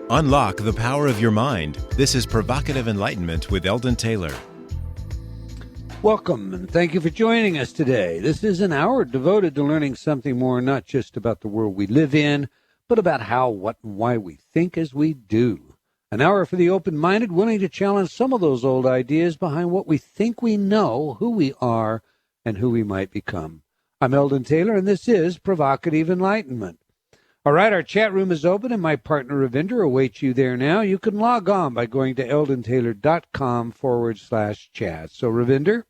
Unlock the power of your mind. This is Provocative Enlightenment with Eldon Taylor. Welcome, and thank you for joining us today. This is an hour devoted to learning something more, not just about the world we live in, but about how, what, and why we think as we do. An hour for the open-minded, willing to challenge some of those old ideas behind what we think we know, who we are, and who we might become. I'm Eldon Taylor, and this is Provocative Enlightenment. All right, our chat room is open, and my partner Ravinder awaits you there now. You can log on by going to eldontaylor.com/chat. So, Ravinder,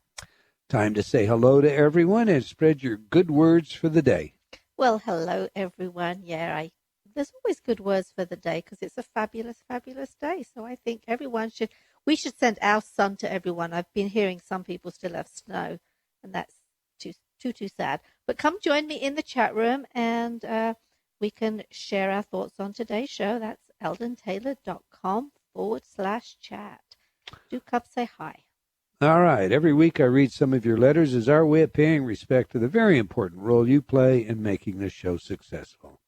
time to say hello to everyone and spread your good words for the day. Well, hello, everyone. Yeah, there's always good words for the day because it's a fabulous, fabulous day. So I think we should send our sun to everyone. I've been hearing some people still have snow, and that's too sad. But come join me in the chat room, and we can share our thoughts on today's show. That's eldontaylor.com/chat. Do come say hi. All right. Every week I read some of your letters as our way of paying respect to the very important role you play in making this show successful.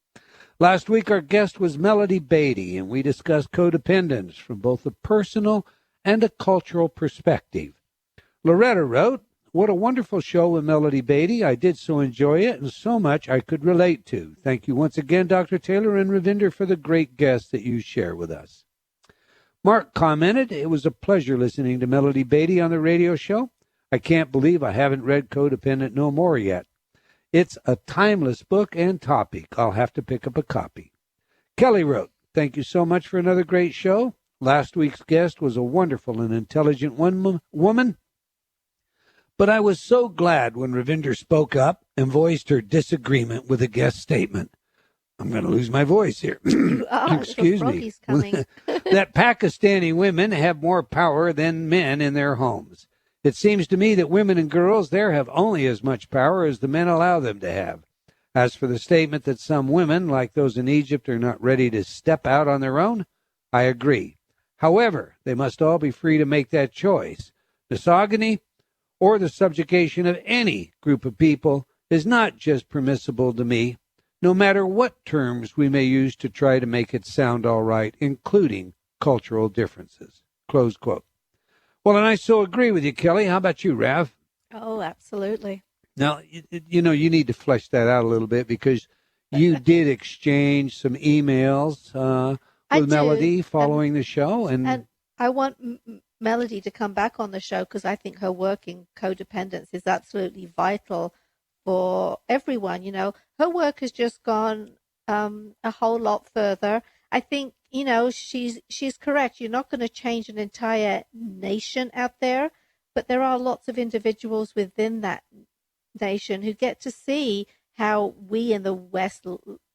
Last week our guest was Melody Beatty, and we discussed codependence from both a personal and a cultural perspective. Loretta wrote, "What a wonderful show with Melody Beatty. I did so enjoy it, and so much I could relate to. Thank you once again, Dr. Taylor and Ravinder, for the great guests that you share with us." Mark commented, "It was a pleasure listening to Melody Beatty on the radio show. I can't believe I haven't read Codependent No More yet. It's a timeless book and topic. I'll have to pick up a copy." Kelly wrote, "Thank you so much for another great show. Last week's guest was a wonderful and intelligent woman. But I was so glad when Ravinder spoke up and voiced her disagreement with a guest statement." I'm going to lose my voice here. Excuse me. That Pakistani women have more power than men in their homes. It seems to me that women and girls there have only as much power as the men allow them to have. As for the statement that some women, like those in Egypt, are not ready to step out on their own, I agree. However, they must all be free to make that choice. Misogyny or the subjugation of any group of people is not just permissible to me, no matter what terms we may use to try to make it sound all right, including cultural differences. Close quote. Well, and I so agree with you, Kelly. How about you, Rav? Oh, absolutely. Now, you need to flesh that out a little bit because you did exchange some emails with Melody following the show. And I want Melody to come back on the show because I think her work in codependence is absolutely vital for everyone. Her work has just gone a whole lot further. I think, she's correct. You're not going to change an entire nation out there, but there are lots of individuals within that nation who get to see how we in the West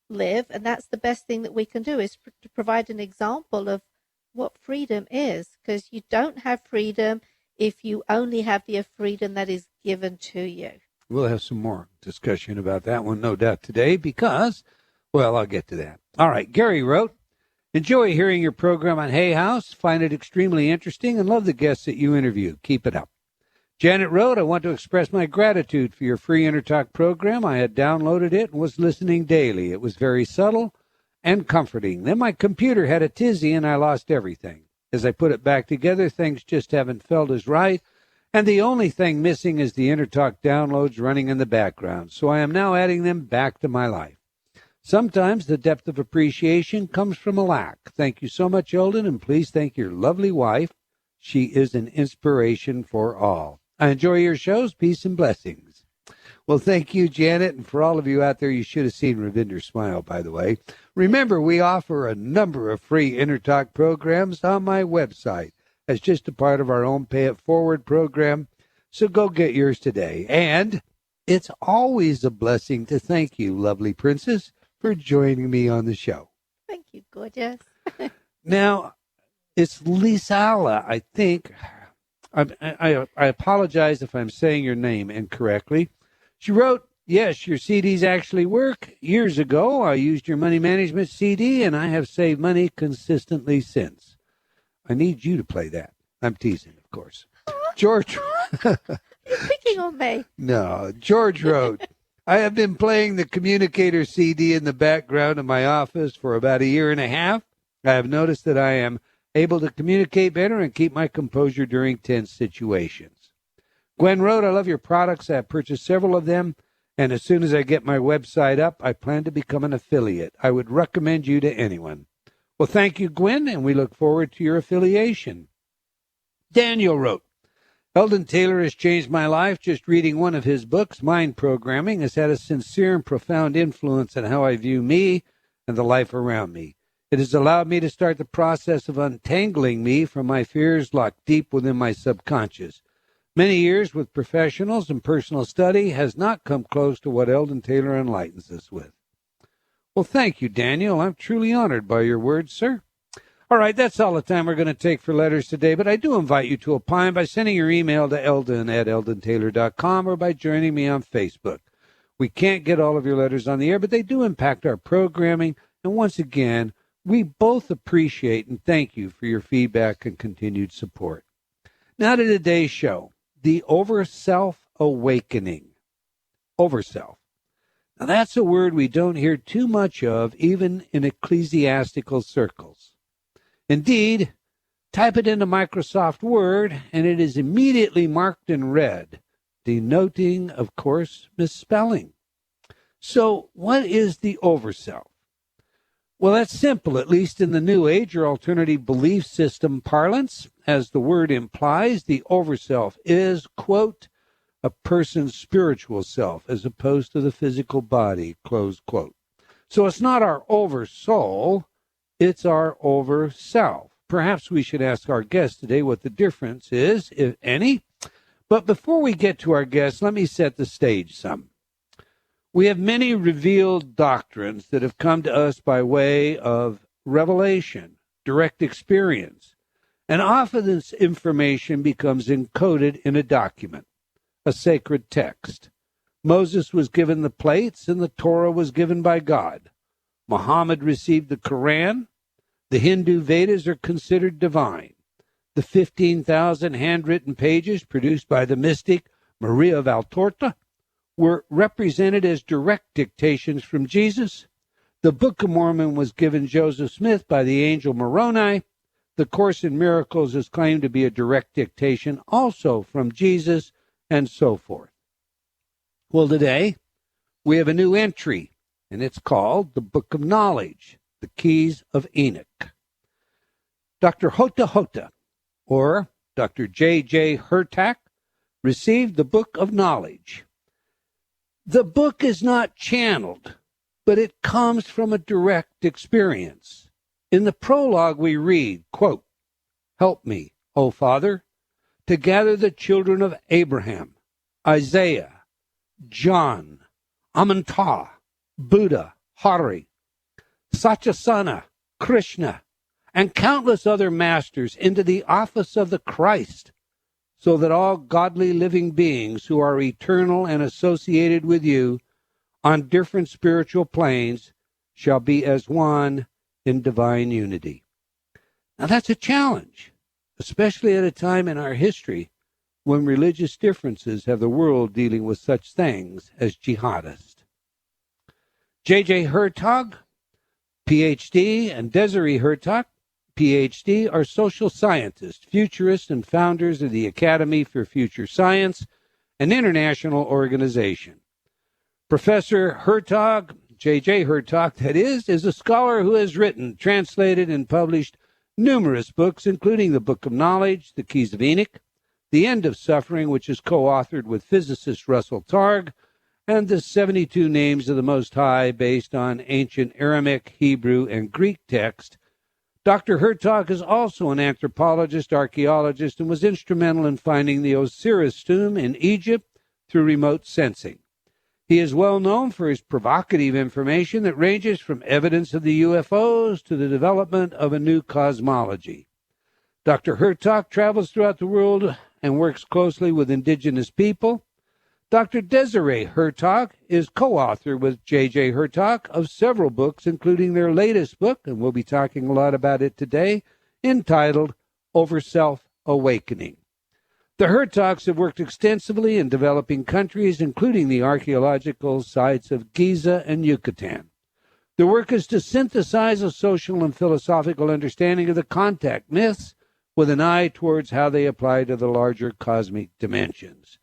live, and that's the best thing that we can do is to provide an example of what freedom is, because you don't have freedom if you only have the freedom that is given to you. We'll have some more discussion about that one, no doubt, today because, well, I'll get to that. All right, Gary wrote, "Enjoy hearing your program on Hay House. Find it extremely interesting and love the guests that you interview. Keep it up." Janet wrote, "I want to express my gratitude for your free InterTalk program. I had downloaded it and was listening daily. It was very subtle and comforting. Then my computer had a tizzy and I lost everything. As I put it back together, things just haven't felt as right, and the only thing missing is the InterTalk downloads running in the background, so I am now adding them back to my life. Sometimes the depth of appreciation comes from a lack. Thank you so much, Eldon, and please thank your lovely wife. She is an inspiration for all. I enjoy your shows. Peace and blessings." Well, thank you, Janet, and for all of you out there, you should have seen Ravinder smile, by the way. Remember, we offer a number of free InterTalk programs on my website as just a part of our own Pay It Forward program, so go get yours today. And it's always a blessing to thank you, lovely princess, for joining me on the show. Thank you, gorgeous. Now, it's Lisala, I think. I apologize if I'm saying your name incorrectly. She wrote, "Yes, your CDs actually work. Years ago, I used your money management CD, and I have saved money consistently since." I need you to play that. I'm teasing, of course. George. You're picking on me. No, George wrote, "I have been playing the Communicator CD in the background of my office for about a year and a half. I have noticed that I am able to communicate better and keep my composure during tense situations. Gwen wrote, I love your products. I have purchased several of them, and as soon as I get my website up, I plan to become an affiliate. I would recommend you to anyone. Well, thank you, Gwen, and we look forward to your affiliation. Daniel wrote, Eldon Taylor has changed my life. Just reading one of his books, Mind Programming, has had a sincere and profound influence on how I view me and the life around me. It has allowed me to start the process of untangling me from my fears locked deep within my subconscious. Many years with professionals and personal study has not come close to what Eldon Taylor enlightens us with. Well, thank you, Daniel. I'm truly honored by your words, sir. All right, that's all the time we're going to take for letters today, but I do invite you to opine by sending your email to eldon@eldontaylor.com or by joining me on Facebook. We can't get all of your letters on the air, but they do impact our programming, and once again, we both appreciate and thank you for your feedback and continued support. Now to today's show, the Overself Awakening. Overself. Now that's a word we don't hear too much of, even in ecclesiastical circles. Indeed, type it into Microsoft Word, and it is immediately marked in red, denoting, of course, misspelling. So what is the Overself? Well, that's simple, at least in the New Age or alternative belief system parlance. As the word implies, the Overself is, quote, a person's spiritual self as opposed to the physical body, close quote. So it's not our oversoul, it's our overself. Perhaps we should ask our guest today what the difference is, if any. But before we get to our guest, let me set the stage some. We have many revealed doctrines that have come to us by way of revelation, direct experience, and often this information becomes encoded in a document, a sacred text. Moses was given the plates, and the Torah was given by God. Muhammad received the Quran. The Hindu Vedas are considered divine. The 15,000 handwritten pages produced by the mystic Maria Valtorta were represented as direct dictations from Jesus. The Book of Mormon was given Joseph Smith by the angel Moroni. The Course in Miracles is claimed to be a direct dictation also from Jesus, and so forth. Well, today we have a new entry, and it's called the Book of Knowledge, the Keys of Enoch. Dr. Hota, or Dr. J.J. Hurtak, received the Book of Knowledge. The book is not channeled, but it comes from a direct experience. In the prologue we read, quote, Help me, O Father, to gather the children of Abraham, Isaiah, John, Amantah, Buddha, Hari, Satyasana, Krishna, and countless other masters into the office of the Christ, so that all godly living beings who are eternal and associated with you on different spiritual planes shall be as one in divine unity. Now that's a challenge, especially at a time in our history when religious differences have the world dealing with such things as jihadists. J.J. Hurtak, Ph.D., and Desiree Hurtak, Ph.D., are social scientists, futurists, and founders of the Academy for Future Science, an international organization. Professor Hurtak, J.J. Hurtak, that is a scholar who has written, translated, and published numerous books, including the Book of Knowledge, The Keys of Enoch, The End of Suffering, which is co-authored with physicist Russell Targ, and the 72 Names of the Most High, based on ancient Aramaic, Hebrew, and Greek text. Dr. Hurtak is also an anthropologist, archaeologist, and was instrumental in finding the Osiris tomb in Egypt through remote sensing. He is well known for his provocative information that ranges from evidence of the UFOs to the development of a new cosmology. Dr. Hurtak travels throughout the world and works closely with indigenous people. Dr. Desiree Hurtak is co-author with J.J. Hurtak of several books, including their latest book, and we'll be talking a lot about it today, entitled Overself Awakening. The Hurtaks have worked extensively in developing countries, including the archaeological sites of Giza and Yucatan. The work is to synthesize a social and philosophical understanding of the contact myths with an eye towards how they apply to the larger cosmic dimensions.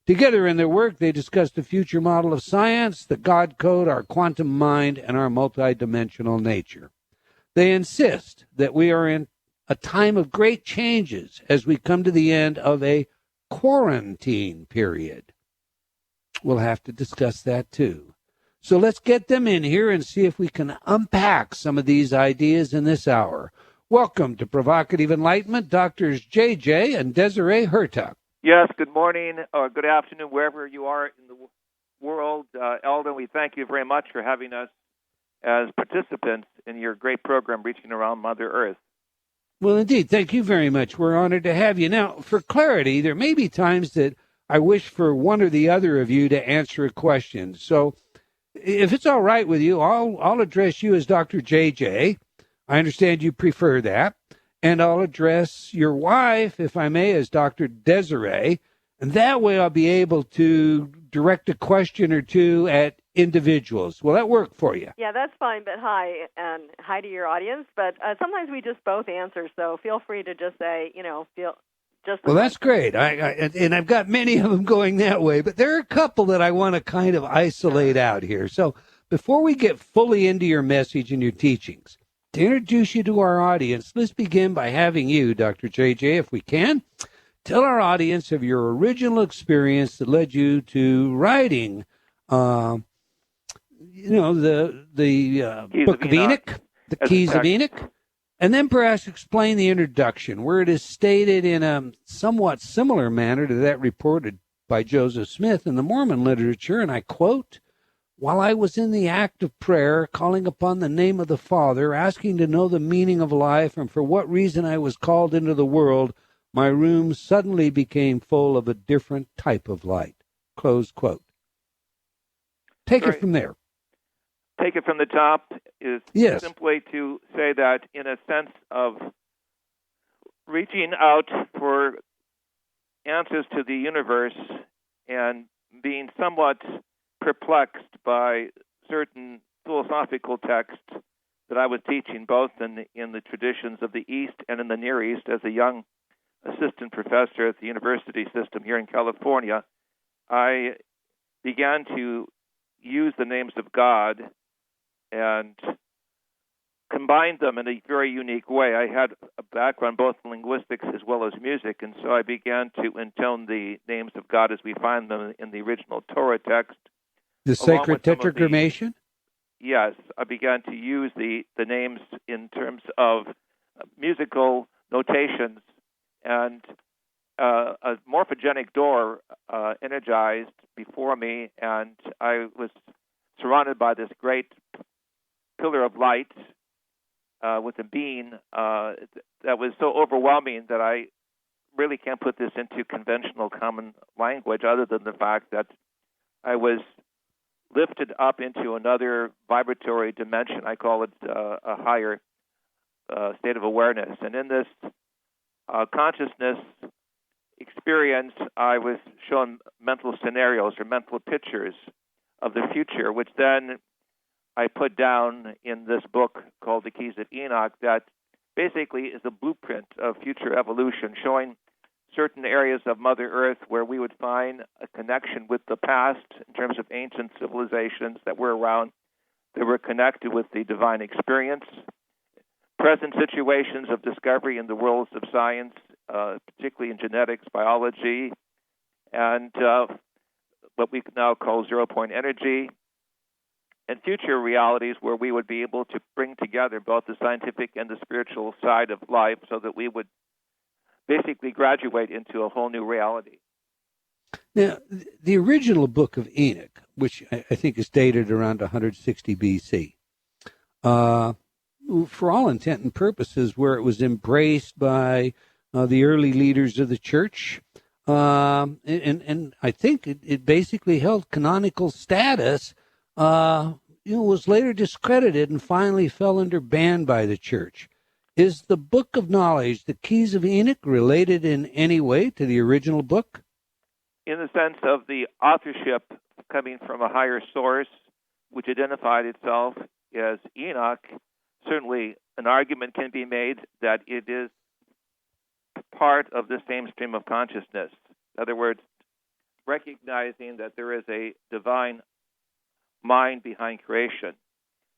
Together in their work, they discuss the future model of science, the God code, our quantum mind, and our multidimensional nature. They insist that we are in a time of great changes as we come to the end of a quarantine period. We'll have to discuss that too. So let's get them in here and see if we can unpack some of these ideas in this hour. Welcome to Provocative Enlightenment, Doctors J.J. and Desiree Hurtak. Yes, good morning or good afternoon, wherever you are in the world. Eldon, we thank you very much for having us as participants in your great program, Reaching Around Mother Earth. Well, indeed, thank you very much. We're honored to have you. Now, for clarity, there may be times that I wish for one or the other of you to answer a question. So if it's all right with you, I'll address you as Dr. J.J. I understand you prefer that. And I'll address your wife, if I may, as Dr. Desiree. And that way I'll be able to direct a question or two at individuals. Will that work for you? Yeah, that's fine. But hi, and hi to your audience. But sometimes we just both answer, so feel free to just say, Well, that's great. And I've got many of them going that way, but there are a couple that I want to kind of isolate out here. So before we get fully into your message and your teachings, to introduce you to our audience, let's begin by having you, Dr. J.J., if we can, tell our audience of your original experience that led you to writing, the Book of Enoch, the Keys of Enoch, and then perhaps explain the introduction, where it is stated in a somewhat similar manner to that reported by Joseph Smith in the Mormon literature, and I quote, "While I was in the act of prayer, calling upon the name of the Father, asking to know the meaning of life and for what reason I was called into the world, my room suddenly became full of a different type of light." Close quote. Take it from there. Take it from the top is yes. Simply to say that in a sense of reaching out for answers to the universe and being somewhat perplexed by certain philosophical texts that I was teaching both in the traditions of the East and in the Near East as a young assistant professor at the university system here in California, I began to use the names of God and combined them in a very unique way. I had a background both in linguistics as well as music, and so I began to intone the names of God as we find them in the original Torah text. The sacred tetragrammaton? Yes, I began to use the names in terms of musical notations, and a morphogenic door energized before me, and I was surrounded by this great pillar of light with a beam that was so overwhelming that I really can't put this into conventional common language other than the fact that I was lifted up into another vibratory dimension. I call it a higher state of awareness. And in this consciousness experience, I was shown mental scenarios or mental pictures of the future, which then I put down in this book called The Keys of Enoch that basically is a blueprint of future evolution, showing certain areas of Mother Earth where we would find a connection with the past in terms of ancient civilizations that were around, that were connected with the divine experience, present situations of discovery in the worlds of science, particularly in genetics, biology, and what we now call zero-point energy, and future realities where we would be able to bring together both the scientific and the spiritual side of life so that we would basically graduate into a whole new reality. Now, the original Book of Enoch, which I think is dated around 160 B.C., for all intent and purposes, where it was embraced by the early leaders of the church, and I think it basically held canonical status, was later discredited and finally fell under ban by the church. Is the Book of Knowledge, the Keys of Enoch, related in any way to the original book? In the sense of the authorship coming from a higher source, which identified itself as Enoch, certainly an argument can be made that it is part of the same stream of consciousness. In other words, recognizing that there is a divine mind behind creation.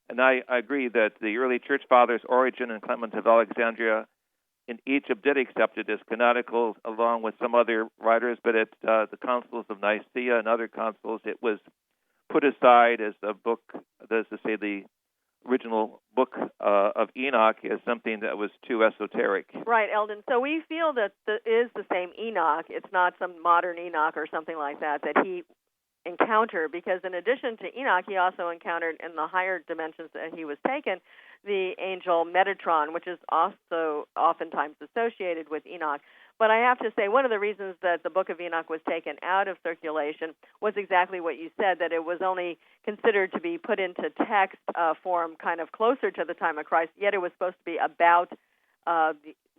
And I agree that the early church fathers, Origen and Clement of Alexandria, in Egypt did accept it as canonical, along with some other writers, but at the councils of Nicaea and other councils, it was put aside as a book, that is to say, the original book of Enoch, as something that was too esoteric. Right, Eldon. So we feel that it is the same Enoch. It's not some modern Enoch or something like that he encountered, because in addition to Enoch, he also encountered in the higher dimensions that he was taken, the angel Metatron, which is also oftentimes associated with Enoch. But I have to say, one of the reasons that the Book of Enoch was taken out of circulation was exactly what you said, that it was only considered to be put into text form kind of closer to the time of Christ, yet it was supposed to be about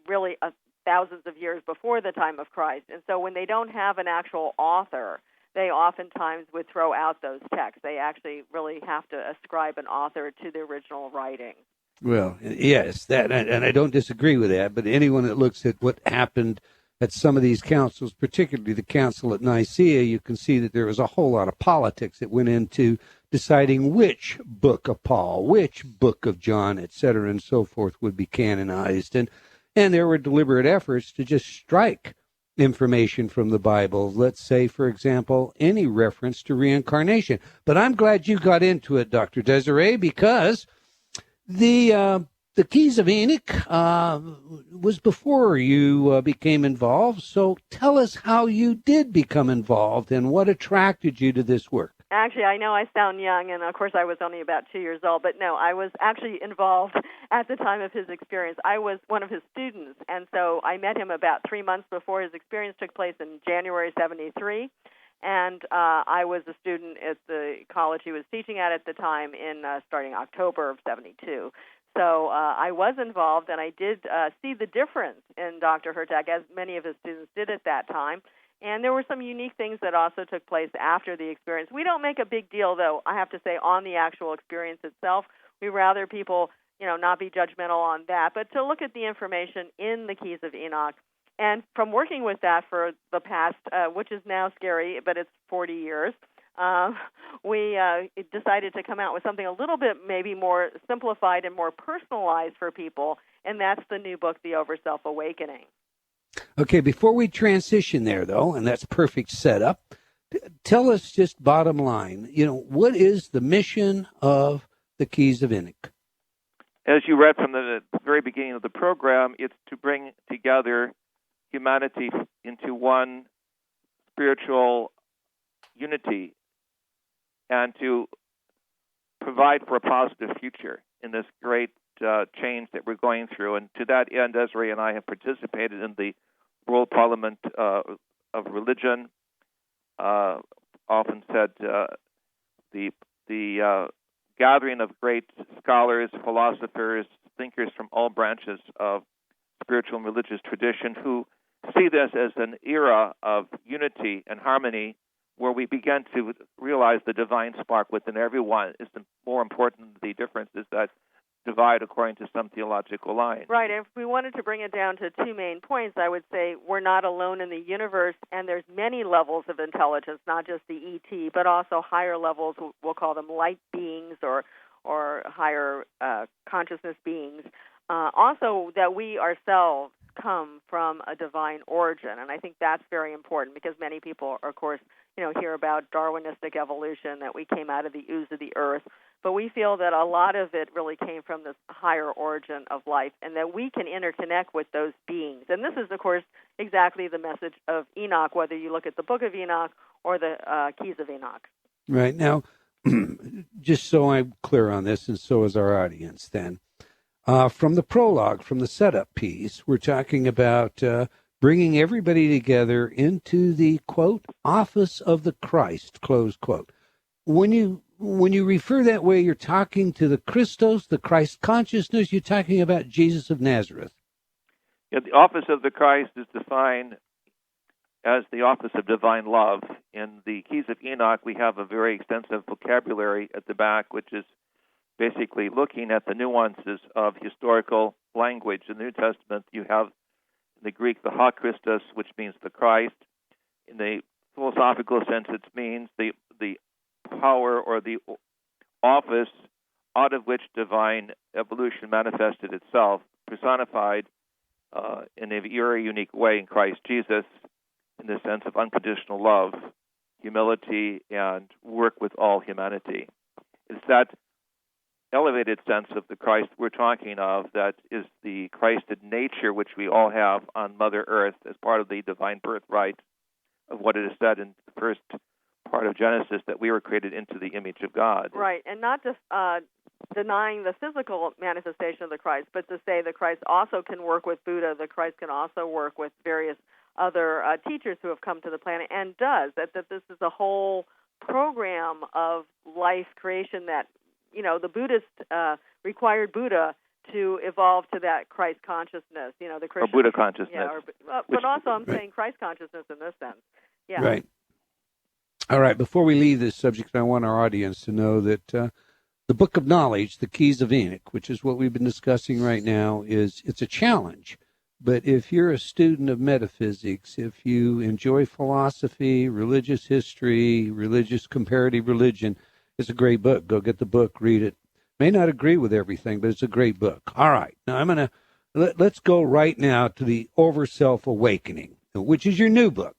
really thousands of years before the time of Christ. And so when they don't have an actual author, they oftentimes would throw out those texts. They actually really have to ascribe an author to the original writing. Well, yes, that, and I don't disagree with that, but anyone that looks at what happened at some of these councils, particularly the council at Nicaea, you can see that there was a whole lot of politics that went into deciding which book of Paul, which book of John, et cetera, and so forth would be canonized. And there were deliberate efforts to just strike information from the Bible. Let's say, for example, any reference to reincarnation. But I'm glad you got into it, Dr. Desiree, because the Keys of Enoch was before you became involved. So tell us how you did become involved and what attracted you to this work. Actually, I know I sound young, and of course I was only about 2 years old, but no, I was actually involved at the time of his experience. I was one of his students, and so I met him about 3 months before his experience took place in January 73, and I was a student at the college he was teaching at the time in starting October of 72. So I was involved, and I did see the difference in Dr. Hurtak, as many of his students did at that time. And there were some unique things that also took place after the experience. We don't make a big deal, though, I have to say, on the actual experience itself. We rather people, not be judgmental on that, but to look at the information in the Keys of Enoch. And from working with that for the past, which is now scary, but it's 40 years, we decided to come out with something a little bit maybe more simplified and more personalized for people, and that's the new book, The Overself Awakening. Okay, before we transition there, though, and that's perfect setup, tell us just bottom line, what is the mission of the Keys of Enoch? As you read from the very beginning of the program, it's to bring together humanity into one spiritual unity and to provide for a positive future in this great change that we're going through. And to that end, Desiree and I have participated in the World Parliament of Religion. Often said the gathering of great scholars, philosophers, thinkers from all branches of spiritual and religious tradition who see this as an era of unity and harmony where we begin to realize the divine spark within everyone. Is more important, the differences that divide according to some theological line. Right. If we wanted to bring it down to two main points, I would say we're not alone in the universe, and there's many levels of intelligence, not just the ET, but also higher levels. We'll call them light beings or higher consciousness beings. Also, that we ourselves come from a divine origin, and I think that's very important because many people, of course, hear about Darwinistic evolution, that we came out of the ooze of the earth. But we feel that a lot of it really came from this higher origin of life and that we can interconnect with those beings. And this is, of course, exactly the message of Enoch, whether you look at the Book of Enoch or the Keys of Enoch. Right. Now, just so I'm clear on this, and so is our audience then, from the prologue, from the setup piece, we're talking about bringing everybody together into the, quote, office of the Christ, close quote. When you refer that way, you're talking to the Christos, the Christ consciousness, you're talking about Jesus of Nazareth. Yeah, the office of the Christ is defined as the office of divine love. In the Keys of Enoch, we have a very extensive vocabulary at the back, which is basically looking at the nuances of historical language. In the New Testament, you have in the Greek the ha Christos, which means the Christ. In the philosophical sense, it means the power or the office out of which divine evolution manifested itself, personified in a very unique way in Christ Jesus, in the sense of unconditional love, humility, and work with all humanity. It's that elevated sense of the Christ we're talking of that is the Christed nature which we all have on Mother Earth as part of the divine birthright of what it is said in the first part of Genesis, that we were created into the image of God. Right, and not just denying the physical manifestation of the Christ, but to say the Christ also can work with Buddha, the Christ can also work with various other teachers who have come to the planet, and does, that this is a whole program of life creation that, the Buddhist required Buddha to evolve to that Christ consciousness, the Christian. Or Buddha consciousness. Yeah, but also I'm saying Christ consciousness in this sense. Yeah. Right. All right, before we leave this subject, I want our audience to know that the Book of Knowledge, the Keys of Enoch, which is what we've been discussing right now, it's a challenge. But if you're a student of metaphysics, if you enjoy philosophy, religious history, religious comparative religion, it's a great book. Go get the book, read it. May not agree with everything, but it's a great book. All right, now let's go right now to the Overself Awakening, which is your new book.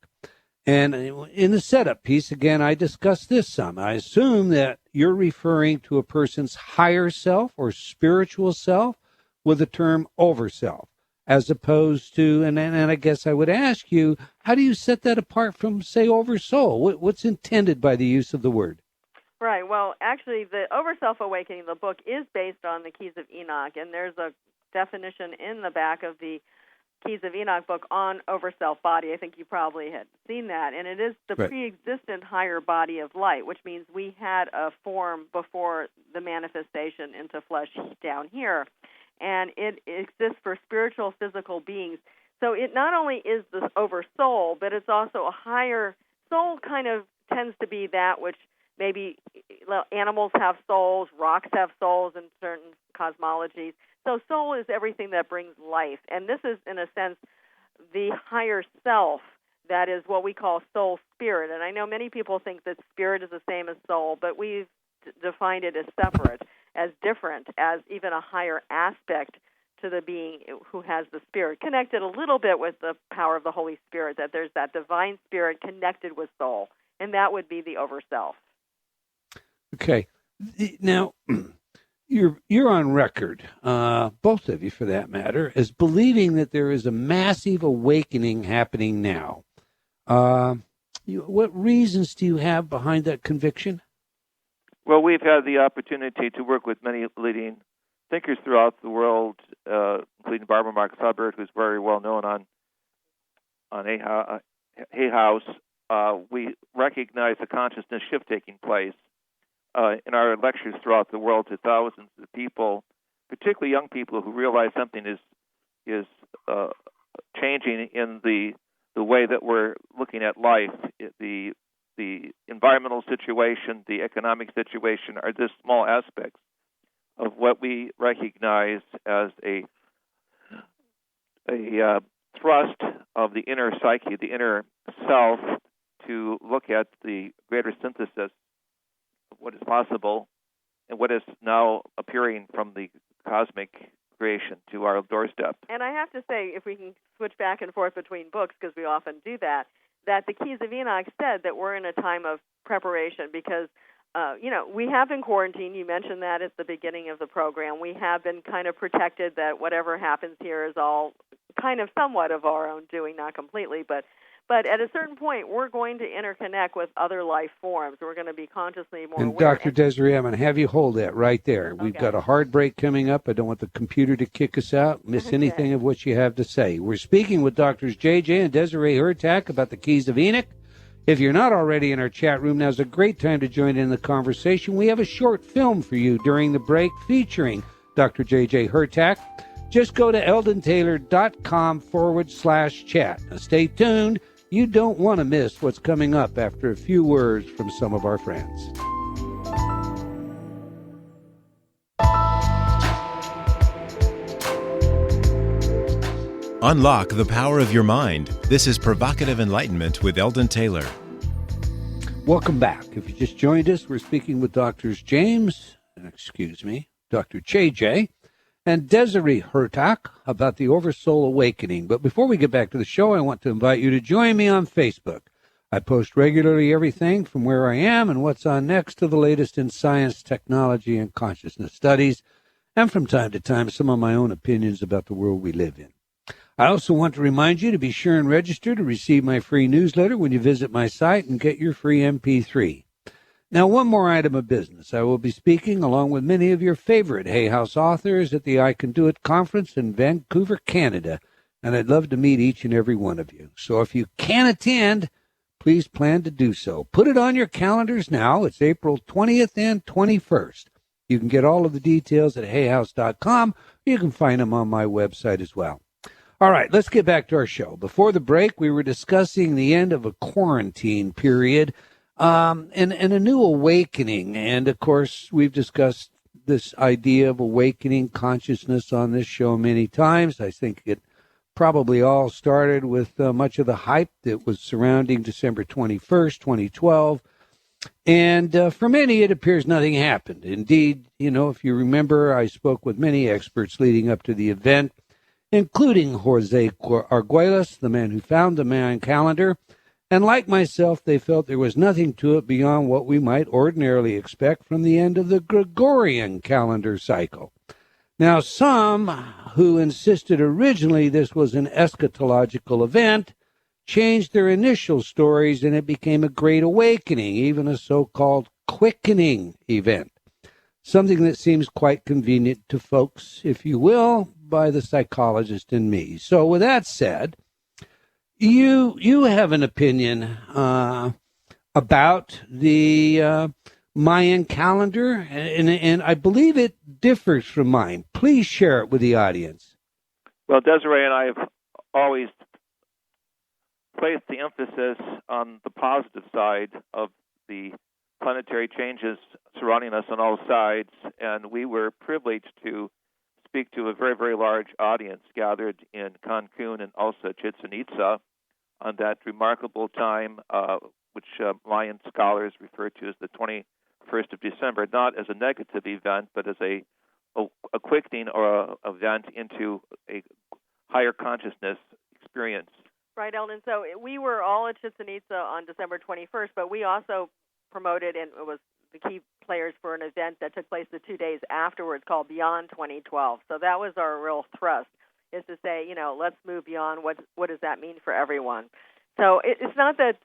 And in the setup piece, again, I discussed this some. I assume that you're referring to a person's higher self or spiritual self with the term overself, as opposed to, and I guess I would ask you, how do you set that apart from, say, oversoul? What's intended by the use of the word? Right. Well, actually, the Overself Awakening, the book, is based on the Keys of Enoch, and there's a definition in the back of the Keys of Enoch book on overself body. I think you probably had seen that. And it is the pre-existent higher body of light, which means we had a form before the manifestation into flesh down here. And it exists for spiritual, physical beings. So it not only is the oversoul, but it's also a higher soul. Kind of tends to be that which maybe animals have souls, rocks have souls in certain cosmologies. So soul is everything that brings life. And this is, in a sense, the higher self that is what we call soul spirit. And I know many people think that spirit is the same as soul, but we've defined it as separate, as different, as even a higher aspect to the being who has the spirit, connected a little bit with the power of the Holy Spirit, that there's that divine spirit connected with soul, and that would be the overself. Okay. Now, you're on record, both of you for that matter, as believing that there is a massive awakening happening now. What reasons do you have behind that conviction? Well, we've had the opportunity to work with many leading thinkers throughout the world, including Barbara Marx Hubbard, who's very well known on Hay House. We recognize the consciousness shift taking place in our lectures throughout the world to thousands of people, particularly young people who realize something is changing in the way that we're looking at life. The environmental situation, the economic situation are just small aspects of what we recognize as a thrust of the inner psyche, the inner self, to look at the greater synthesis of what is possible and what is now appearing from the cosmic creation to our doorstep. And I have to say, if we can switch back and forth between books, because we often do that the Keys of Enoch said that we're in a time of preparation because, we have been quarantined. You mentioned that at the beginning of the program. We have been kind of protected that whatever happens here is all kind of somewhat of our own doing, not completely, but at a certain point, we're going to interconnect with other life forms. We're going to be consciously more aware. And Dr. Desiree, I'm going to have you hold that right there. We've got a hard break coming up. I don't want the computer to kick us out, miss anything of what you have to say. We're speaking with Drs. J.J. and Desiree Hurtak about the Keys of Enoch. If you're not already in our chat room, now's a great time to join in the conversation. We have a short film for you during the break featuring Dr. J.J. Hurtak. Just go to eldontaylor.com/chat. Now stay tuned. You don't want to miss what's coming up after a few words from some of our friends. Unlock the power of your mind. This is Provocative Enlightenment with Eldon Taylor. Welcome back. If you just joined us, we're speaking with Dr. JJ, and Desiree Hurtak about the Oversoul Awakening. But before we get back to the show, I want to invite you to join me on Facebook. I post regularly everything from where I am and what's on next to the latest in science, technology, and consciousness studies, and from time to time, some of my own opinions about the world we live in. I also want to remind you to be sure and register to receive my free newsletter when you visit my site and get your free MP3. Now, one more item of business. I will be speaking along with many of your favorite Hay House authors at the I Can Do It conference in Vancouver, Canada, and I'd love to meet each and every one of you. So if you can attend, please plan to do so. Put it on your calendars now. It's April 20th and 21st. You can get all of the details at hayhouse.com. You can find them on my website as well. All right, let's get back to our show. Before the break, we were discussing the end of a quarantine period and a new awakening. And, of course, we've discussed this idea of awakening consciousness on this show many times. I think it probably all started with much of the hype that was surrounding December 21st, 2012. And for many, it appears nothing happened. Indeed, if you remember, I spoke with many experts leading up to the event, including Jose Arguelles, the man who found the Mayan calendar. And like myself, they felt there was nothing to it beyond what we might ordinarily expect from the end of the Gregorian calendar cycle. Now, some who insisted originally this was an eschatological event changed their initial stories, and it became a great awakening, even a so-called quickening event, something that seems quite convenient to folks, if you will, by the psychologist in me. So with that said, you have an opinion about the Mayan calendar, and I believe it differs from mine. Please share it with the audience. Well, Desiree and I have always placed the emphasis on the positive side of the planetary changes surrounding us on all sides, and we were privileged to speak to a very, very large audience gathered in Cancun and also Chichen Itza on that remarkable time, which Mayan scholars refer to as the 21st of December, not as a negative event, but as a quickening or a event into a higher consciousness experience. Right, Eldon. So we were all at Chichen Itza on December 21st, but we also promoted and it was the key players for an event that took place the 2 days afterwards called Beyond 2012. So that was our real thrust, is to say, let's move beyond what does that mean for everyone. So it's not that,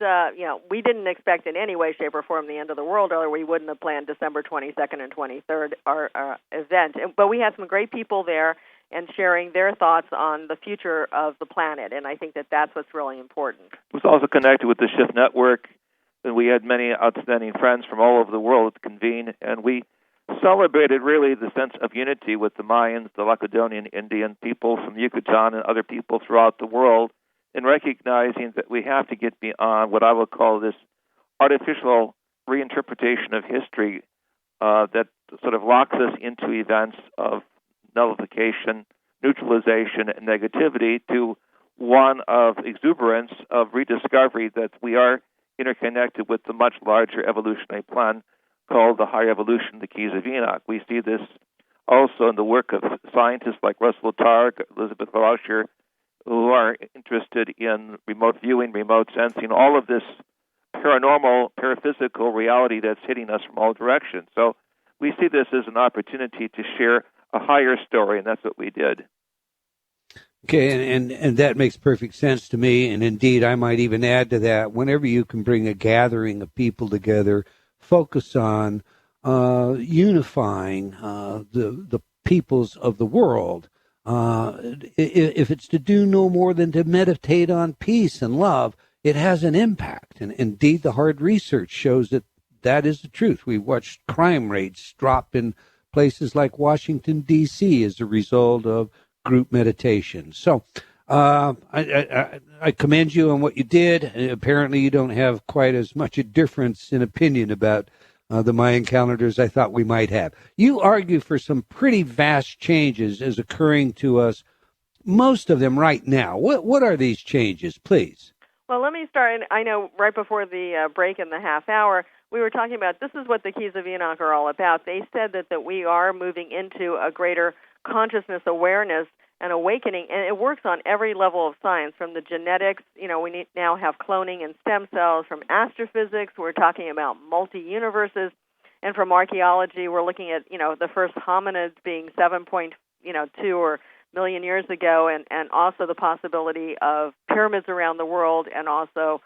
we didn't expect in any way, shape, or form the end of the world, or we wouldn't have planned December 22nd and 23rd, our event. But we had some great people there and sharing their thoughts on the future of the planet, and I think that that's what's really important. It was also connected with the Shift Network, and we had many outstanding friends from all over the world convene, and we celebrated really the sense of unity with the Mayans, the Lacedemonian Indian people from Yucatan, and other people throughout the world, in recognizing that we have to get beyond what I would call this artificial reinterpretation of history that sort of locks us into events of nullification, neutralization, and negativity to one of exuberance, of rediscovery that we are interconnected with the much larger evolutionary plan called the Higher Evolution, the Keys of Enoch. We see this also in the work of scientists like Russell Targ, Elizabeth Rauscher, who are interested in remote viewing, remote sensing, all of this paranormal, paraphysical reality that's hitting us from all directions. So we see this as an opportunity to share a higher story, and that's what we did. Okay, and that makes perfect sense to me, and indeed I might even add to that, whenever you can bring a gathering of people together, focus on unifying the peoples of the world. If it's to do no more than to meditate on peace and love, it has an impact, and indeed the hard research shows that that is the truth. We've watched crime rates drop in places like Washington, D.C. as a result of group meditation. So I commend you on what you did. Apparently you don't have quite as much a difference in opinion about the Mayan calendar as I thought we might have. You argue for some pretty vast changes as occurring to us most of them right now. What are these changes, please? Well, let me start. And I know right before the break in the half hour, we were talking about this is what the Keys of Enoch are all about. They said that we are moving into a greater consciousness awareness and awakening, and it works on every level of science, from the genetics. We now have cloning and stem cells. From astrophysics, we're talking about multi-universes. And from archaeology, we're looking at, the first hominids being 7.2 or million years ago, and also the possibility of pyramids around the world, and also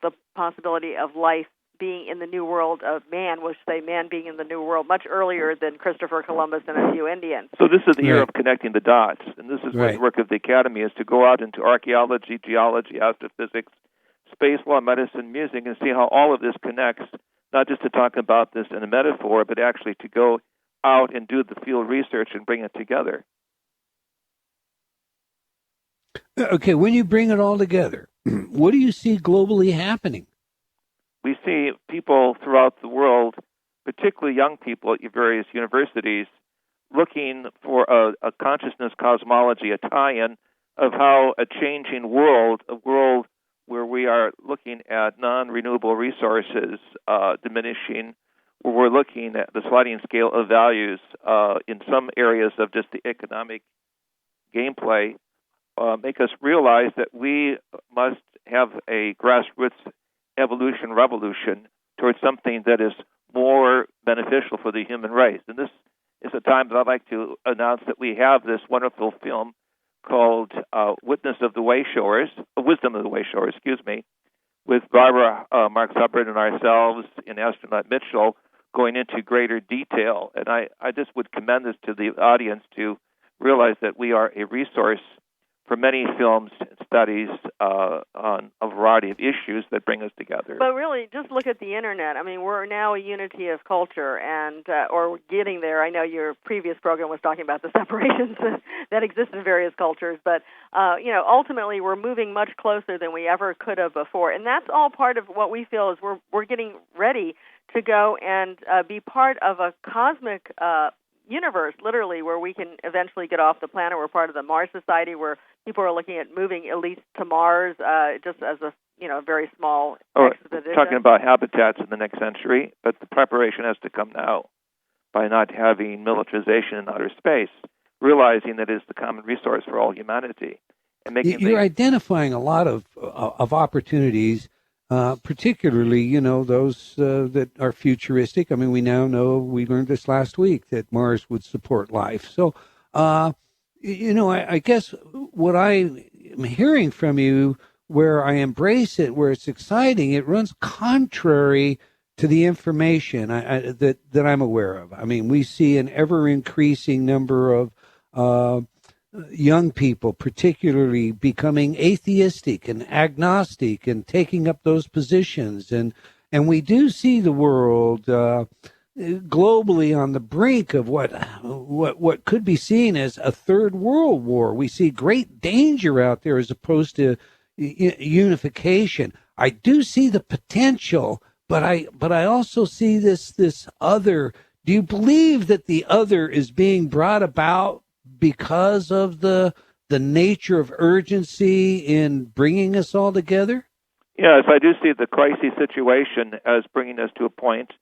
the possibility of life being in the New World of man, which say man being in the New World much earlier than Christopher Columbus and a few Indians. So this is the year of connecting the dots, and this is what the work of the Academy is, to go out into archaeology, geology, astrophysics, space law, medicine, music, and see how all of this connects, not just to talk about this in a metaphor, but actually to go out and do the field research and bring it together. Okay, when you bring it all together, what do you see globally happening? We see people throughout the world, particularly young people at various universities, looking for a consciousness cosmology, a tie-in of how a changing world, a world where we are looking at non-renewable resources diminishing, where we're looking at the sliding scale of values in some areas of just the economic gameplay, make us realize that we must have a grassroots evolution revolution towards something that is more beneficial for the human race. And this is a time that I'd like to announce that we have this wonderful film called Wisdom of the Wayshowers, with Barbara, Mark Hubbard, and ourselves and astronaut Mitchell going into greater detail. And I just would commend this to the audience to realize that we are a resource for many films and studies on a variety of issues that bring us together. But really, just look at the Internet. I mean, we're now a unity of culture, and or we're getting there. I know your previous program was talking about the separations that exist in various cultures, but ultimately, we're moving much closer than we ever could have before, and that's all part of what we feel is we're getting ready to go and be part of a cosmic universe, literally, where we can eventually get off the planet. We're part of the Mars Society, where people are looking at moving at least to Mars, just as a very small expedition. Talking about habitats in the next century, but the preparation has to come now by not having militarization in outer space, realizing that it is the common resource for all humanity. And making You're identifying a lot of opportunities, particularly, those that are futuristic. I mean, we now know, we learned this last week, that Mars would support life. So, I guess what I am hearing from you, where I embrace it, where it's exciting, it runs contrary to the information that I'm aware of. I mean, we see an ever-increasing number of young people, particularly, becoming atheistic and agnostic and taking up those positions. And we do see the world globally on the brink of what could be seen as a third world war. We see great danger out there as opposed to unification. I do see the potential, but I also see this other. Do you believe that the other is being brought about because of the nature of urgency in bringing us all together? Yes, I do see the crisis situation as bringing us to a point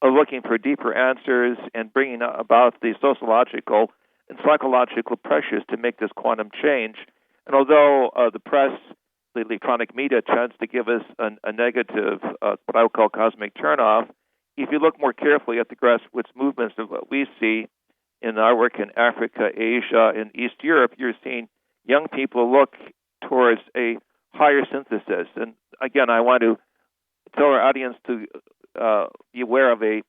of looking for deeper answers and bringing about the sociological and psychological pressures to make this quantum change. And although the press, the electronic media, tends to give us a negative, what I would call cosmic turnoff, if you look more carefully at the grassroots movements of what we see in our work in Africa, Asia, and East Europe, you're seeing young people look towards a higher synthesis. And again, I want to tell our audience to be aware of a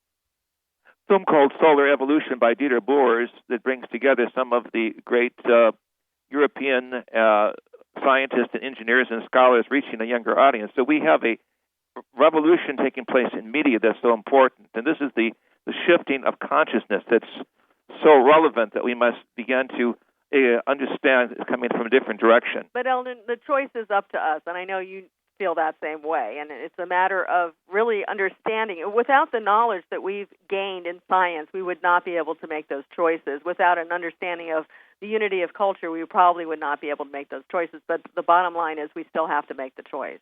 film called Solar Evolution by Dieter Boers that brings together some of the great European scientists and engineers and scholars reaching a younger audience. So we have a revolution taking place in media that's so important. And this is the shifting of consciousness that's so relevant that we must begin to understand is coming from a different direction. But Eldon, the choice is up to us, and I know you feel that same way. And it's a matter of really understanding. Without the knowledge that we've gained in science, we would not be able to make those choices. Without an understanding of the unity of culture, we probably would not be able to make those choices. But the bottom line is we still have to make the choice.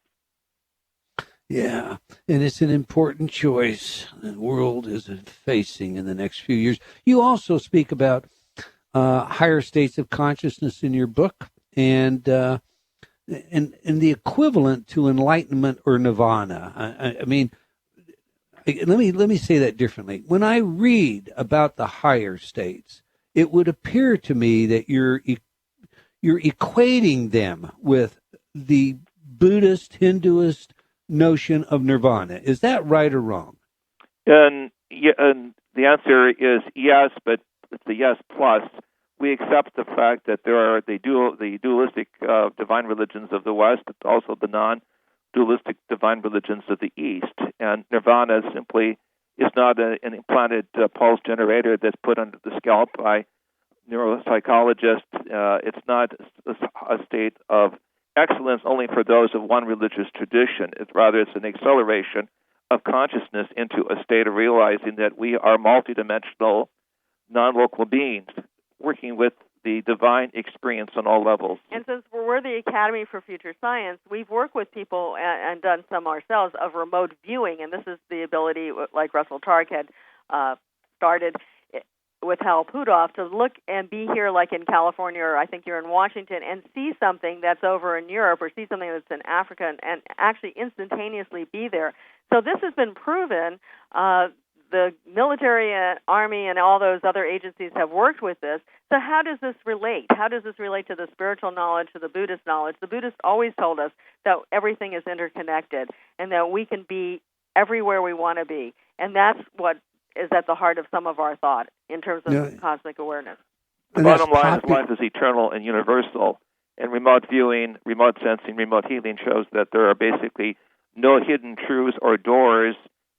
Yeah, and it's an important choice the world is facing in the next few years. You also speak about higher states of consciousness in your book, and the equivalent to enlightenment or nirvana. I mean, let me say that differently. When I read about the higher states, it would appear to me that you're equating them with the Buddhist, Hinduist notion of nirvana. Is that right or wrong? And the answer is yes, but it's a yes plus. We accept the fact that there are the dualistic divine religions of the West, also the non-dualistic divine religions of the East. And nirvana simply is not an implanted pulse generator that's put under the scalp by neuropsychologists. It's not a state of excellence only for those of one religious tradition. It's an acceleration of consciousness into a state of realizing that we are multidimensional, non-local beings working with the divine experience on all levels. And since we're the Academy for Future Science, we've worked with people and done some ourselves of remote viewing, and this is the ability, like Russell Targ had started with Hal Puthoff, to look and be here like in California, or I think you're in Washington, and see something that's over in Europe or see something that's in Africa and actually instantaneously be there. So this has been proven. The military, Army, and all those other agencies have worked with this. So how does this relate? How does this relate to the spiritual knowledge, to the Buddhist knowledge? The Buddhists always told us that everything is interconnected and that we can be everywhere we want to be. And that's what is at the heart of some of our thought in terms of cosmic awareness. The bottom line is life is eternal and universal, and remote viewing, remote sensing, remote healing shows that there are basically no hidden truths or doors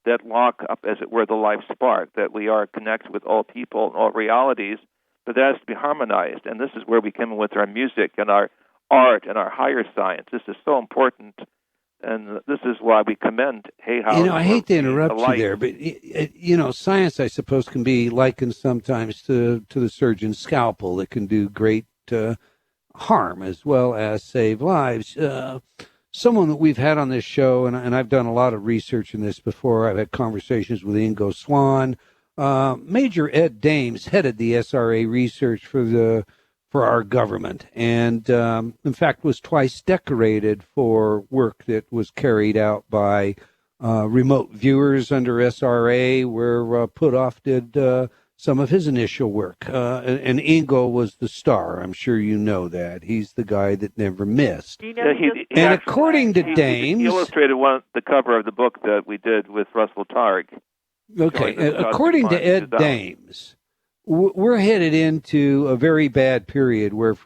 that lock up, as it were, the life spark, that we are connected with all people and all realities, but that has to be harmonized. And this is where we come in with our music and our art and our higher science. This is so important. And this is why we commend Hay House. I hate to interrupt you there, but, science, I suppose, can be likened sometimes to the surgeon's scalpel. It can do great harm as well as save lives. Someone that we've had on this show, and I've done a lot of research in this before. I've had conversations with Ingo Swann. Major Ed Dames headed the SRA research for our government, and in fact was twice decorated for work that was carried out by remote viewers under SRA, where Puthoff did some of his initial work. And Ingo was the star. I'm sure you know that. He's the guy that never missed. And according to Dames... He illustrated the cover of the book that we did with Russell Targ. Okay, according to Ed Dames, we're headed into a very bad period where,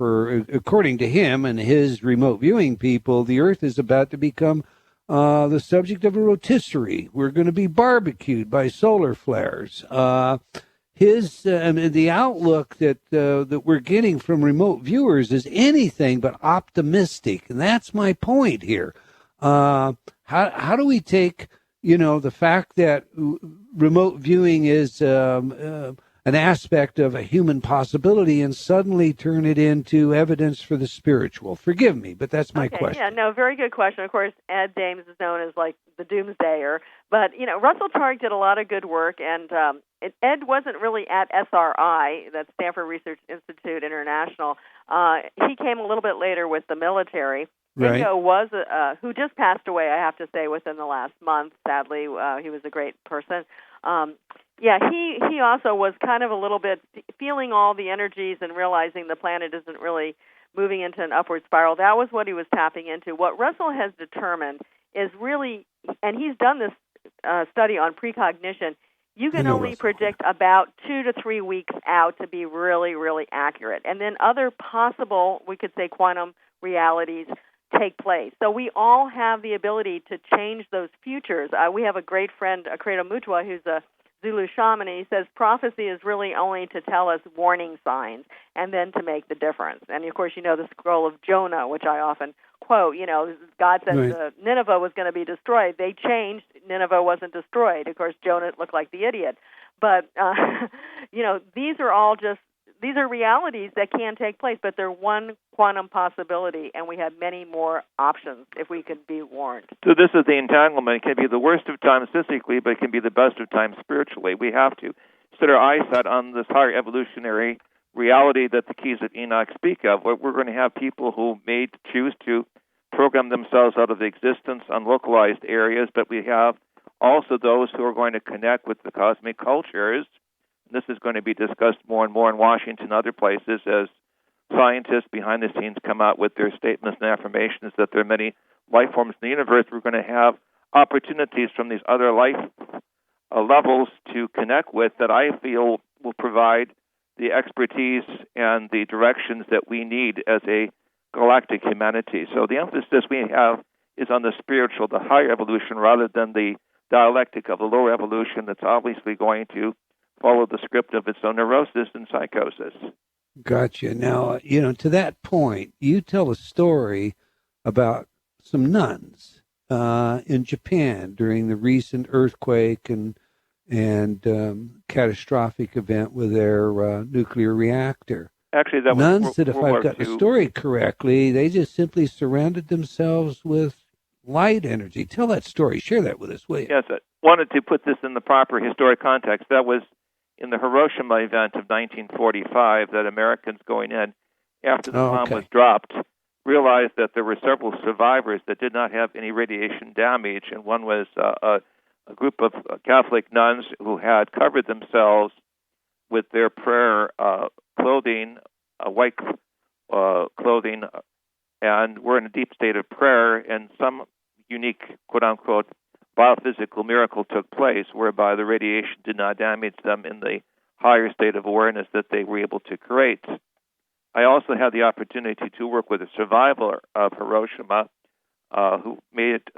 according to him and his remote viewing people, the Earth is about to become the subject of a rotisserie. We're going to be barbecued by solar flares. The outlook that we're getting from remote viewers is anything but optimistic, and that's my point here. How do we take the fact that remote viewing is an aspect of a human possibility and suddenly turn it into evidence for the spiritual? Forgive me, but that's my question. Yeah, no, very good question. Of course, Ed Dames is known as like the doomsdayer, but Russell Targ did a lot of good work, and Ed wasn't really at SRI, that's Stanford Research Institute International. He came a little bit later with the military. Right. Ingo was who just passed away, I have to say, within the last month. Sadly, he was a great person. He also was kind of a little bit feeling all the energies and realizing the planet isn't really moving into an upward spiral. That was what he was tapping into. What Russell has determined is really, and he's done this study on precognition, you can only predict about 2 to 3 weeks out to be really, really accurate. And then other possible, we could say, quantum realities take place. So we all have the ability to change those futures. We have a great friend, Credo Mutua, who's a Zulu shaman, and he says prophecy is really only to tell us warning signs and then to make the difference. And, of course, you know the scroll of Jonah, which I often quote. You know, God said Nineveh was going to be destroyed. They changed. Nineveh wasn't destroyed. Of course, Jonah looked like the idiot. But, you know, these are realities that can take place, but they're one quantum possibility, and we have many more options if we could be warned. So this is the entanglement. It can be the worst of times physically, but it can be the best of times spiritually. We have to set our eyes set on this higher evolutionary reality that the keys of Enoch speak of. We're going to have people who may choose to program themselves out of existence on localized areas, but we have also those who are going to connect with the cosmic cultures. This is going to be discussed more and more in Washington and other places as scientists behind the scenes come out with their statements and affirmations that there are many life forms in the universe. We're going to have opportunities from these other life levels to connect with that I feel will provide the expertise and the directions that we need as a galactic humanity. So the emphasis we have is on the spiritual, the higher evolution, rather than the dialectic of the lower evolution that's obviously going to follow the script of its own neurosis and psychosis. Gotcha. Now, you know, to that point, you tell a story about some nuns in Japan during the recent earthquake and catastrophic event with their nuclear reactor. Actually, that nuns was that, if I've got the story correctly, they just simply surrounded themselves with light energy. Tell that story. Share that with us, will you? Yes, I wanted to put this in the proper historic context. That was in the Hiroshima event of 1945 that Americans going in after the bomb was dropped realized that there were several survivors that did not have any radiation damage, and one was a group of Catholic nuns who had covered themselves with their prayer clothing, white clothing, and were in a deep state of prayer, and some unique, quote-unquote, biophysical miracle took place whereby the radiation did not damage them in the higher state of awareness that they were able to create. I also had the opportunity to work with a survivor of Hiroshima who made it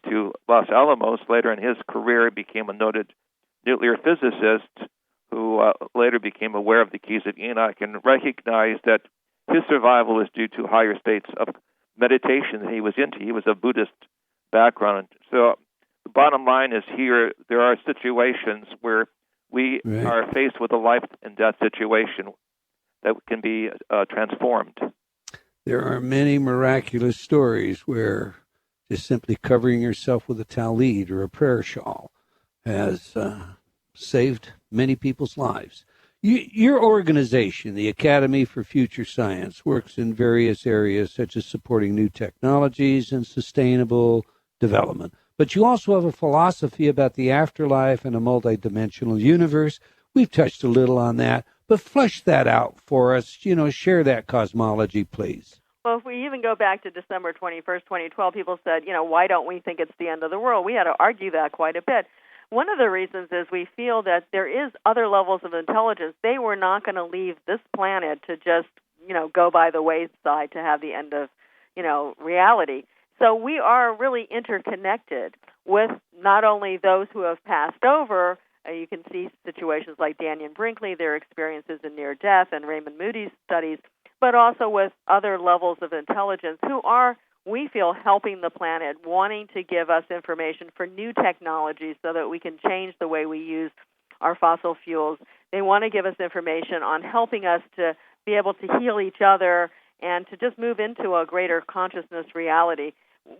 to Los Alamos. Later in his career, became a noted nuclear physicist who later became aware of the keys of Enoch and recognized that his survival is due to higher states of meditation that he was into. He was a Buddhist background. So the bottom line is here, there are situations where we are faced with a life and death situation that can be transformed. There are many miraculous stories where just simply covering yourself with a tallit or a prayer shawl has saved many people's lives. Your organization, the Academy for Future Science, works in various areas such as supporting new technologies and sustainable development. But you also have a philosophy about the afterlife and a multidimensional universe. We've touched a little on that, but flesh that out for us. You know, share that cosmology, please. Well, if we even go back to December 21st, 2012, people said, you know, why don't we think it's the end of the world? We had to argue that quite a bit. One of the reasons is we feel that there is other levels of intelligence. They were not going to leave this planet to just, you know, go by the wayside to have the end of, you know, reality. So we are really interconnected with not only those who have passed over. You can see situations like Daniel Brinkley, their experiences in near death, and Raymond Moody's studies, but also with other levels of intelligence who are, we feel, helping the planet, wanting to give us information for new technologies so that we can change the way we use our fossil fuels. They want to give us information on helping us to be able to heal each other and to just move into a greater consciousness reality.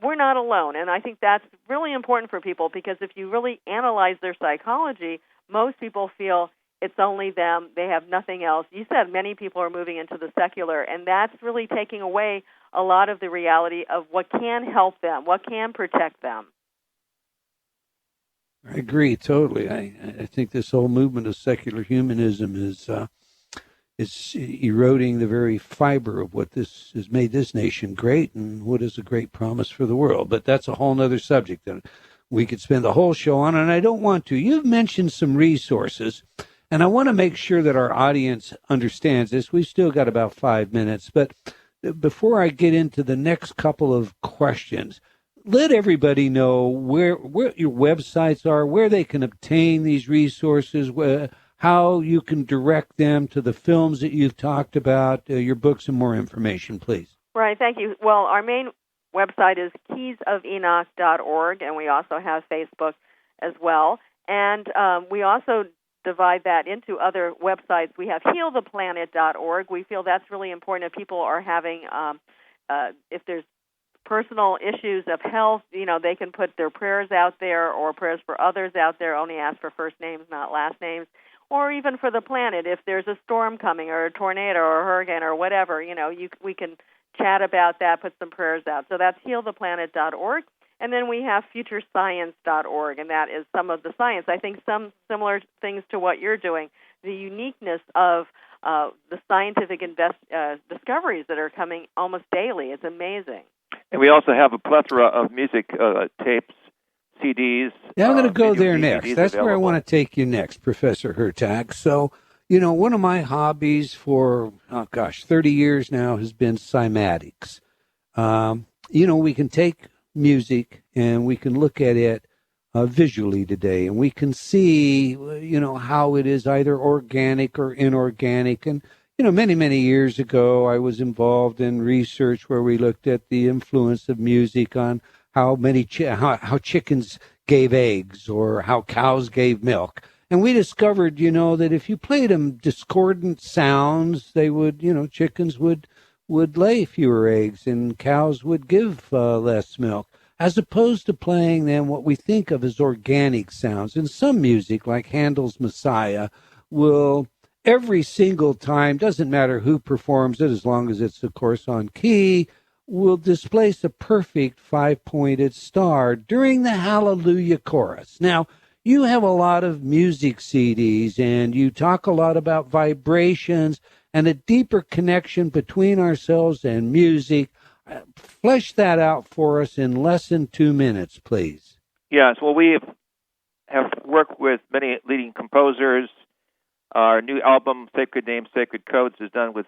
We're not alone, and I think that's really important for people, because if you really analyze their psychology, most people feel it's only them, they have nothing else. You said many people are moving into the secular, and that's really taking away a lot of the reality of what can help them, what can protect them. I agree totally. I think this whole movement of secular humanism is eroding the very fiber of what this has made this nation great and what is a great promise for the world. But that's a whole other subject that we could spend the whole show on, and I don't want to. You've mentioned some resources, and I want to make sure that our audience understands this. We've still got about 5 minutes, but before I get into the next couple of questions, let everybody know where your websites are, where they can obtain these resources, how you can direct them to the films that you've talked about, your books, and more information, please. Right, thank you. Well, our main website is keysofenoch.org, and we also have Facebook as well. And we also divide that into other websites. We have healtheplanet.org. We feel that's really important if people are having, if there's personal issues of health, they can put their prayers out there or prayers for others out there, only ask for first names, not last names, or even for the planet. If there's a storm coming or a tornado or a hurricane or whatever, we can chat about that, put some prayers out. So that's healtheplanet.org. And then we have futurescience.org, and that is some of the science. I think some similar things to what you're doing, the uniqueness of the scientific discoveries that are coming almost daily. It's amazing. And we also have a plethora of music tapes, CDs. Yeah, I'm going to go there DVDs next. That's available. where I want to take you next, Professor Hurtak. So, one of my hobbies for, 30 years now has been cymatics. We can take music and we can look at it visually today, and we can see, how it is either organic or inorganic. And, many, many years ago, I was involved in research where we looked at the influence of music on how how chickens gave eggs or how cows gave milk. And we discovered, that if you played them discordant sounds, they would, chickens would lay fewer eggs and cows would give less milk, as opposed to playing them what we think of as organic sounds. And some music, like Handel's Messiah, will every single time, doesn't matter who performs it, as long as it's, of course, on key, will displace a perfect 5-pointed star during the Hallelujah chorus. Now, you have a lot of music CDs, and you talk a lot about vibrations and a deeper connection between ourselves and music. Flesh that out for us in less than 2 minutes, please. Yes, well, we have worked with many leading composers. Our new album, Sacred Names, Sacred Codes, is done with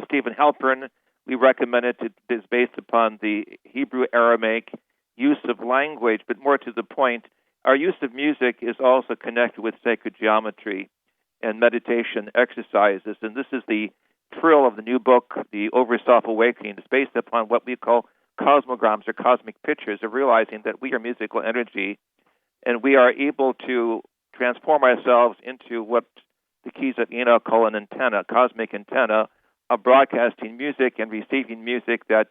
Stephen Halpern. We recommend it. It is based upon the Hebrew-Aramaic use of language, but more to the point, our use of music is also connected with sacred geometry and meditation exercises. And this is the thrill of the new book, The Overself Awakening. It's based upon what we call cosmograms or cosmic pictures of realizing that we are musical energy, and we are able to transform ourselves into what the keys of Enoch call an antenna, cosmic antenna, of broadcasting music and receiving music that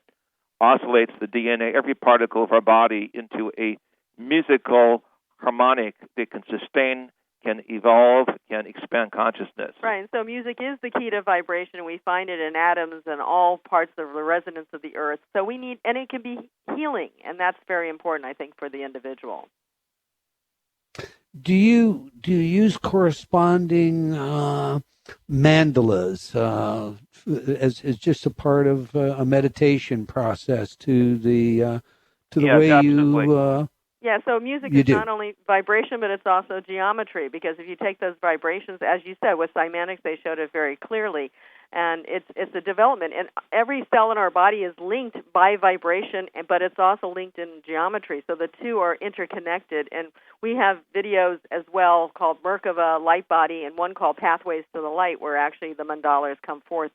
oscillates the DNA, every particle of our body, into a musical harmonic that can sustain, can evolve, can expand consciousness. Right, and so music is the key to vibration. We find it in atoms and all parts of the resonance of the earth. So we need, and it can be healing, and that's very important, I think, for the individual. Do you use corresponding mandalas as just a part of a meditation process to the way absolutely. you? Yeah, so music is not only vibration, but it's also geometry, because if you take those vibrations, as you said, with cymatics, they showed it very clearly, and it's a development. And every cell in our body is linked by vibration, but it's also linked in geometry, so the two are interconnected. And we have videos as well called Merkava, Light Body, and one called Pathways to the Light, where actually the mandalas come forth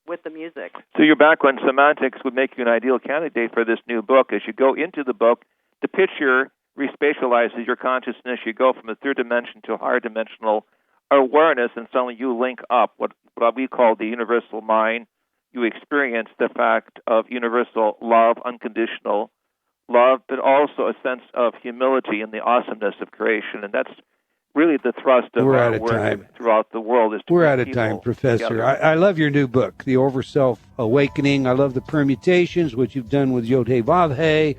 with the music. So your background in semantics would make you an ideal candidate for this new book. As you go into the book, the picture respatializes your consciousness. You go from the third dimension to a higher dimensional awareness, and suddenly you link up what we call the universal mind. You experience the fact of universal love, unconditional love, but also a sense of humility and the awesomeness of creation. And that's really the thrust of our work throughout the world. We're out of time, Professor. I love your new book, The Overself Awakening. I love the permutations, what you've done with Yod-Heh-Vav-Heh.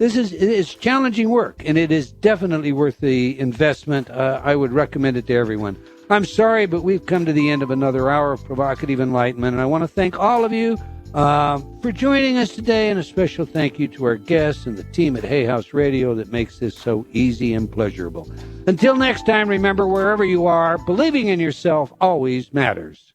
It's challenging work, and it is definitely worth the investment. I would recommend it to everyone. I'm sorry, but we've come to the end of another hour of Provocative Enlightenment, and I want to thank all of you for joining us today, and a special thank you to our guests and the team at Hay House Radio that makes this so easy and pleasurable. Until next time, remember, wherever you are, believing in yourself always matters.